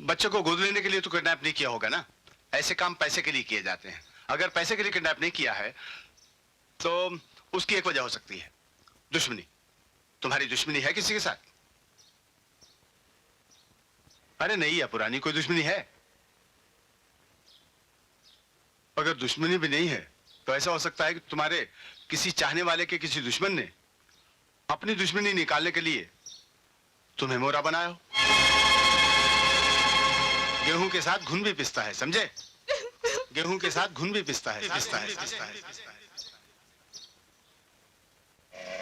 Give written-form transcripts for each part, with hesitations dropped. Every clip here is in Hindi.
बच्चों को गोद लेने के लिए तो किडनैप नहीं किया होगा ना। ऐसे काम पैसे के लिए किए जाते हैं। अगर पैसे के लिए किडनैप नहीं किया है तो उसकी एक वजह हो सकती है, दुश्मनी। तुम्हारी दुश्मनी है किसी के साथ? अरे नहीं है, पुरानी कोई दुश्मनी है? अगर दुश्मनी भी नहीं है तो ऐसा हो सकता है कि तुम्हारे किसी चाहने वाले के किसी दुश्मन ने अपनी दुश्मनी निकालने के लिए तुम्हें मोहरा बनाया हो। गेहूं के साथ घुन भी पिसता है, समझे? गेहूं के साथ घुन भी पिसता है।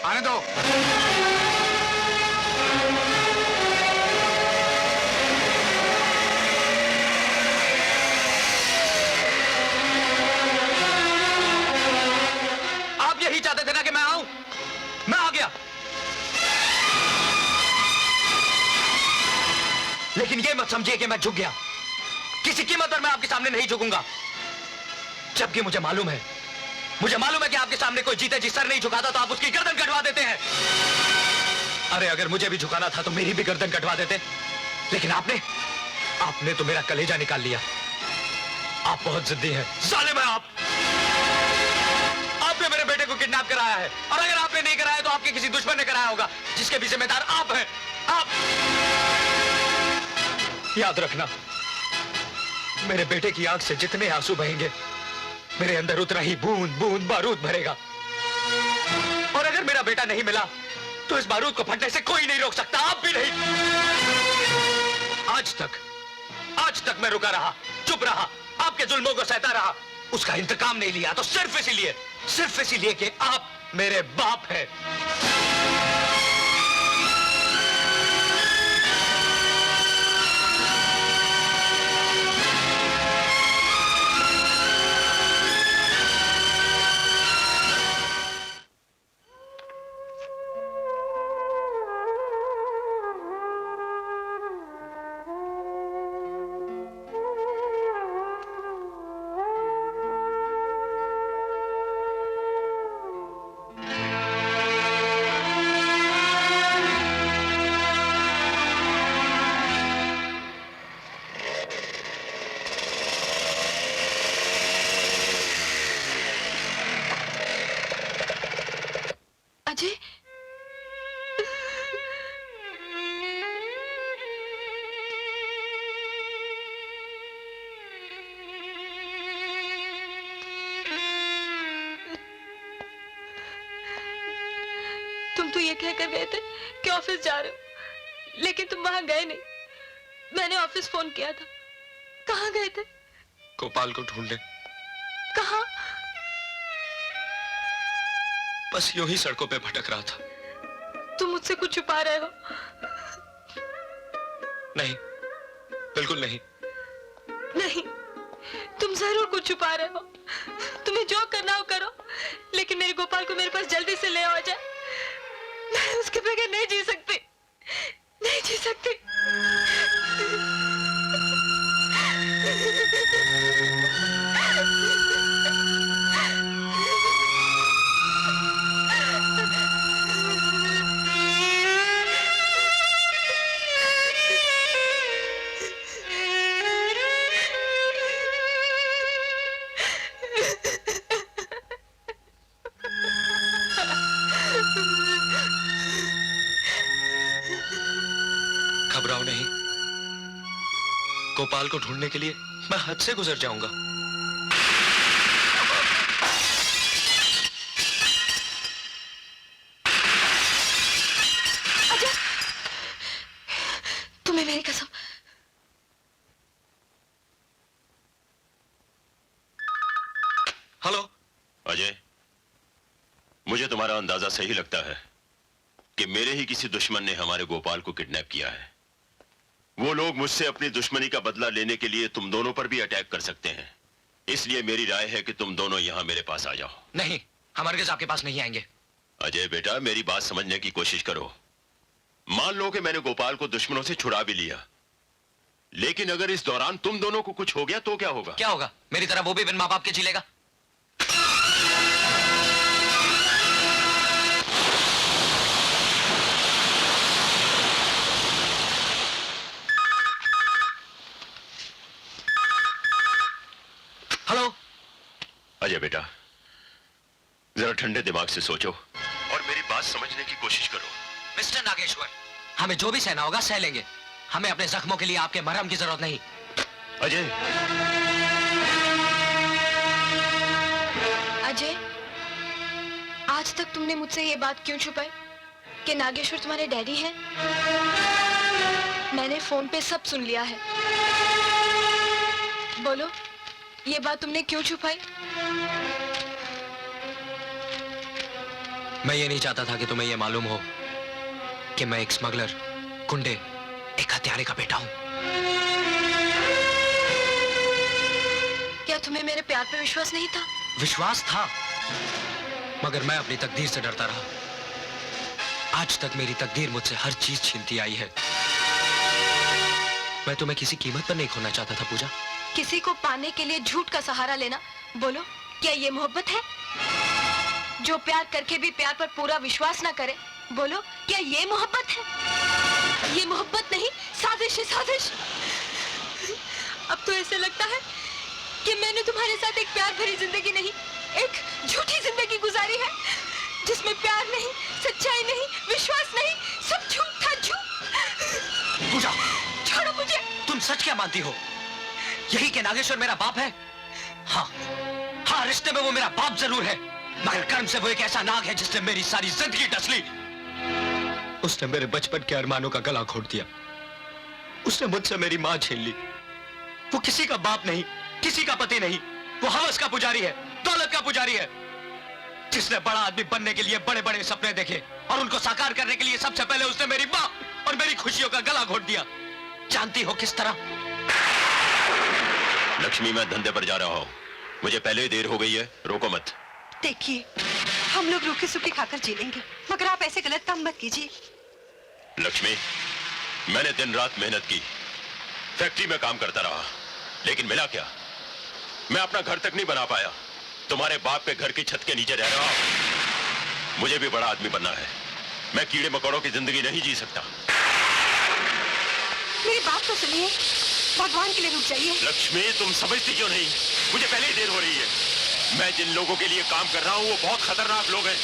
आने दो। आप यही चाहते थे ना कि मैं आऊं? मैं आ गया। लेकिन ये मत समझिए कि मैं झुक गया। किसी कीमत पर मैं आपके सामने नहीं झुकूंगा। जबकि मुझे मालूम है कि आपके सामने कोई जीते जी सर नहीं झुकाता तो आप उसकी गर्दन कटवा देते हैं। अरे अगर मुझे भी झुकाना था तो मेरी भी गर्दन कटवा देते। लेकिन आपने तो मेरा कलेजा निकाल लिया। आप बहुत जिद्दी हैं, जालिम हैं आप। आपने मेरे बेटे को किडनैप कराया है, और अगर आपने नहीं कराया तो आपके किसी दुश्मन ने कराया होगा, जिसके भी जिम्मेदार आप हैं। आप याद रखना, मेरे बेटे की आंख से जितने आंसू बहेंगे, मेरे अंदर उतना ही बूंद बूंद बारूद भरेगा। और अगर मेरा बेटा नहीं मिला तो इस बारूद को फटने से कोई नहीं रोक सकता, आप भी नहीं। आज तक मैं रुका रहा, चुप रहा, आपके जुल्मों को सहता रहा, उसका इंतकाम नहीं लिया तो सिर्फ इसीलिए कि आप मेरे बाप हैं। कहकर गए थे कि ऑफिस जा रहे हो, लेकिन तुम वहां गए नहीं। मैंने ऑफिस फोन किया था। कहाँ गए थे? गोपाल को ढूंढने। कहाँ? बस यूं ही सड़कों पे भटक रहा था। तुम मुझसे कुछ छुपा रहे हो? नहीं, बिल्कुल नहीं। नहीं, तुम जरूर कुछ छुपा रहे हो। तुम्हें जो करना हो करो, लेकिन मेरे गोपाल को मेरे पास जल्दी से ले आ जाए। मैं उसके बगैर नहीं जी सकती, नहीं जी सकती। घबराओ नहीं, गोपाल को ढूंढने के लिए मैं हद से गुजर जाऊंगा। अजय, तुम्हें मेरी कसम। हेलो अजय, मुझे तुम्हारा अंदाजा सही लगता है कि मेरे ही किसी दुश्मन ने हमारे गोपाल को किडनैप किया है। वो लोग मुझसे अपनी दुश्मनी का बदला लेने के लिए तुम दोनों पर भी अटैक कर सकते हैं। इसलिए मेरी राय है कि तुम दोनों यहां मेरे पास आ जाओ। नहीं, हम हरगिज़ आपके पास नहीं आएंगे। अजय बेटा, मेरी बात समझने की कोशिश करो। मान लो कि मैंने गोपाल को दुश्मनों से छुड़ा भी लिया, लेकिन अगर इस दौरान तुम दोनों को कुछ हो गया तो क्या होगा? क्या होगा? मेरी तरह वो भी बिन मां बाप के जी लेगा। अजय बेटा, जरा ठंडे दिमाग से सोचो और मेरी बात समझने की कोशिश करो। मिस्टर नागेश्वर, हमें जो भी सहना होगा सह लेंगे। हमें अपने जख्मों के लिए आपके मरहम की जरूरत नहीं। अजय, अजय, आज तक तुमने मुझसे ये बात क्यों छुपाई कि नागेश्वर तुम्हारे डैडी हैं? मैंने फोन पे सब सुन लिया है। बोलो, ये बात तुमने क्यों छुपाई? मैं ये नहीं चाहता था कि तुम्हें ये मालूम हो कि मैं एक स्मगलर, गुंडे, एक हत्यारे का बेटा हूं। क्या तुम्हें मेरे प्यार पे विश्वास नहीं था? विश्वास था, मगर मैं अपनी तकदीर से डरता रहा। आज तक मेरी तकदीर मुझसे हर चीज छीनती आई है। मैं तुम्हें किसी कीमत पर नहीं खोना चाहता था पूजा। किसी को पाने के लिए झूठ का सहारा लेना, बोलो, क्या ये मोहब्बत है? जो प्यार करके भी प्यार पर पूरा विश्वास ना करे, बोलो, क्या ये मोहब्बत है? ये मोहब्बत नहीं, साजिश है, साजिश। अब तो ऐसे लगता है कि मैंने तुम्हारे साथ एक प्यार भरी जिंदगी नहीं, एक झूठी जिंदगी गुजारी है, जिसमें प्यार नहीं, सच्चाई नहीं, विश्वास नहीं, सब झूठ था, झूठ। पूजा, छोड़ो मुझे। तुम सच क्या मानती हो? यही कि नागेश्वर मेरा बाप है? हाँ, हाँ, रिश्ते में वो मेरा बाप जरूर है, मगर कर्म से वो एक ऐसा नाग है जिसने मेरी सारी जिंदगी डस ली। उसने मेरे बचपन के अरमानों का गला घोट दिया। उसने मुझसे मेरी मां छीन ली। वो किसी का बाप नहीं, किसी का पति नहीं, वो हवस का पुजारी है, दौलत का पुजारी है, जिसने बड़ा आदमी बनने के लिए बड़े बड़े सपने देखे और उनको साकार करने के लिए सबसे पहले उसने मेरी मां और मेरी खुशियों का गला घोट दिया। जानती हो किस तरह? लक्ष्मी, मैं धंधे पर जा रहा हूं, मुझे पहले ही देर हो गई है, रोको मत। देखिए, हम लोग रूखे सूखे खाकर जी लेंगे, मगर आप ऐसे गलत काम मत कीजिए। लक्ष्मी, मैंने दिन रात मेहनत की, फैक्ट्री में काम करता रहा, लेकिन मिला क्या? मैं अपना घर तक नहीं बना पाया। तुम्हारे बाप के घर की छत के नीचे रह रहा हूं। मुझे भी बड़ा आदमी बनना है। मैं कीड़े मकोड़ों की जिंदगी नहीं जी सकता। मेरी बात तो सुनिए, भगवान के लिए रुक जाइए। लक्ष्मी, तुम समझती क्यों नहीं? मुझे पहले ही देर हो रही है। मैं जिन लोगों के लिए काम कर रहा हूं वो बहुत खतरनाक लोग हैं।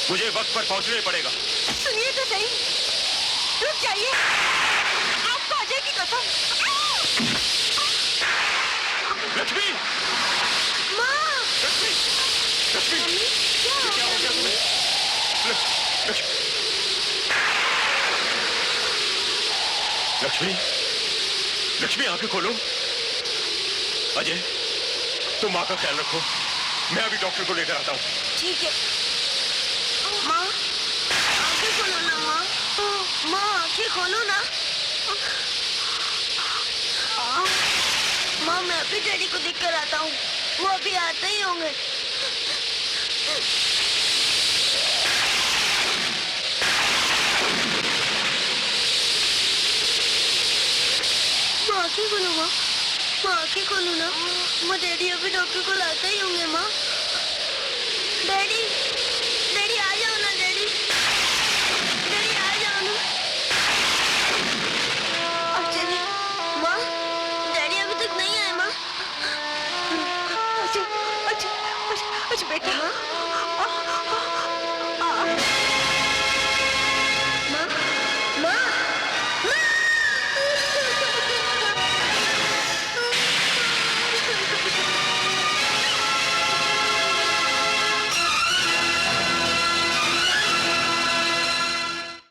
मुझे वक्त पर पहुंचना ही पड़ेगा। सुनिए तो सही, रुक जाइए। आपको अजय की कसम। लक्ष्मी, माँ, लक्ष्मी, लक्ष्मी, क्या ये क्या हो गया तुम्हें? लक्ष्मी, लक्ष्मी, आंखें खोलो। अजय, तुम माँ का ख्याल रखो, मैं अभी डॉक्टर को लेकर आता हूँ। ठीक है। माँ, आंखें खोलो ना माँ। माँ, आंखें खोलो ना। माँ, मैं अभी डैडी को देख कर आता हूँ, वो अभी आते ही होंगे। माँ, आंखें खोलो माँ। माँ, आंखें खोलो ना। माँ, डैडी अभी डॉक्टर को लाते ही होंगे माँ। डैडी, डैडी आ जाओ ना डैडी। डैडी आ जाओ ना। अजय, माँ, डैडी अभी तक नहीं आए माँ। अच्छा, अच्छा, अच्छा, अच्छा बेटा।